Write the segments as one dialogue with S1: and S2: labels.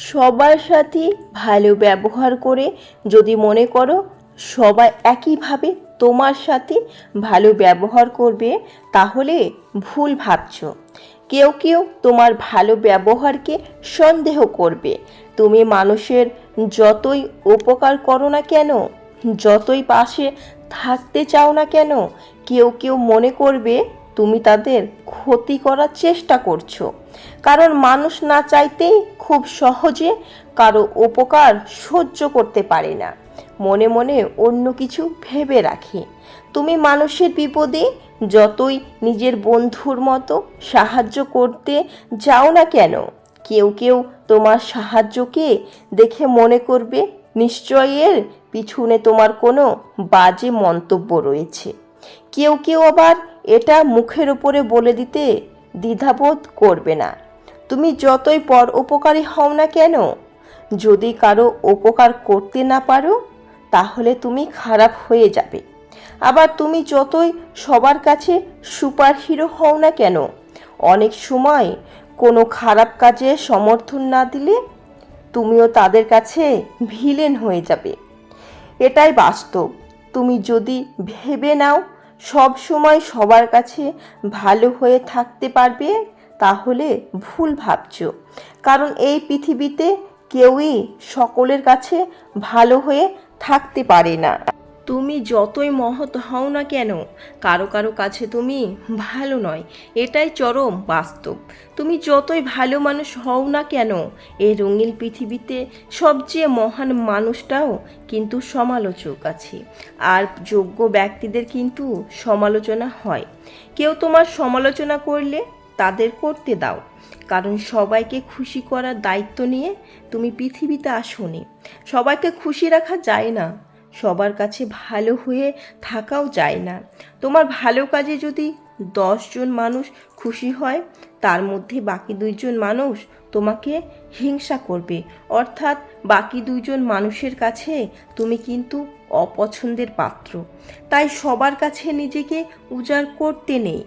S1: সবার সাথে ভালো ব্যবহার করে যদি মনে করো সবাই একইভাবে তোমার সাথে ভালো ব্যবহার করবে, তাহলে ভুল ভাবছো। কেউ কেউ তোমার ভালো ব্যবহারকে সন্দেহ করবে। তুমি মানুষের যতই উপকার করো না কেন, যতই পাশে থাকতে চাও না কেন, কেউ কেউ মনে করবে তুমি তাদের ক্ষতি করার চেষ্টা করছো। কারণ মানুষ না চাইতেই খুব সহজে কারো উপকার সহ্য করতে পারে না, মনে মনে অন্য কিছু ভেবে রাখে। তুমি মানুষের বিপদে যতই নিজের বন্ধুর মতো সাহায্য করতে যাও না কেন, কেউ কেউ তোমার সাহায্যকে দেখে মনে করবে নিশ্চয়ই এর পিছনে তোমার কোনো বাজে মন্তব্য রয়েছে। কেউ কেউ আবার এটা মুখের উপরে বলে দিতে দ্বিধাবোধ করবে না। তুমি যতই পর উপকারী হও না কেন, যদি কারো উপকার করতে না পারো তাহলে তুমি খারাপ হয়ে যাবে। আবার তুমি যতই সবার কাছে সুপারহিরো হও না কেন, অনেক সময় কোনো খারাপ কাজে সমর্থন না দিলে তুমিও তাদের কাছে ভিলেন হয়ে যাবে। এটাই বাস্তব। তুমি যদি ভেবে নাও সব সময় সবার কাছে ভালো হয়ে থাকতে পারবে, তাহলে ভুল ভাবছো। কারণ এই পৃথিবীতে কেউই সকলের কাছে ভালো হয়ে থাকতে পারে না। তুমি যতই মহৎ হও না কেন, কারো কারো কাছে তুমি ভালো নয়, এটাই চরম বাস্তব। তুমি যতই ভালো মানুষ হও না কেন, এই রঙিন পৃথিবীতে সবচেয়ে মহান মানুষটাও কিন্তু সমালোচক আছে, আর যোগ্য ব্যক্তিদের কিন্তু সমালোচনা হয়। কেউ তোমার সমালোচনা করলে তাদের করতে দাও, কারণ সবাইকে খুশি করার দায়িত্ব নিয়ে তুমি পৃথিবীতে আসোনি। সবাইকে খুশি রাখা যায় না, সবার কাছে ভালো হয়ে থাকাও যায় না। তোমার ভালো কাজে যদি 10 জন মানুষ খুশি হয়, তার মধ্যে বাকি 2 জন মানুষ তোমাকে হিংসা করবে, অর্থাৎ বাকি 2 জন মানুষের কাছে তুমি কিন্তু অপছন্দের পাত্র। তাই সবার কাছে নিজেকে উজাড় করতে নেই।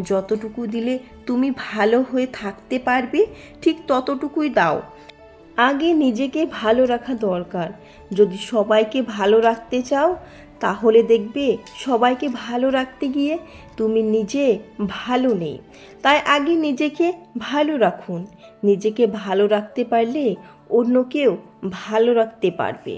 S1: যতটুকু দিলে তুমি ভালো হয়ে থাকতে পারবে ঠিক ততটুকুই দাও। আগে নিজেকে ভালো রাখা দরকার। যদি সবাইকে ভালো রাখতে চাও, তাহলে দেখবে সবাইকে ভালো রাখতে গিয়ে তুমি নিজে ভালো নেই। তাই আগে নিজেকে ভালো রাখুন। নিজেকে ভালো রাখতে পারলে অন্যকেও ভালো রাখতে পারবে।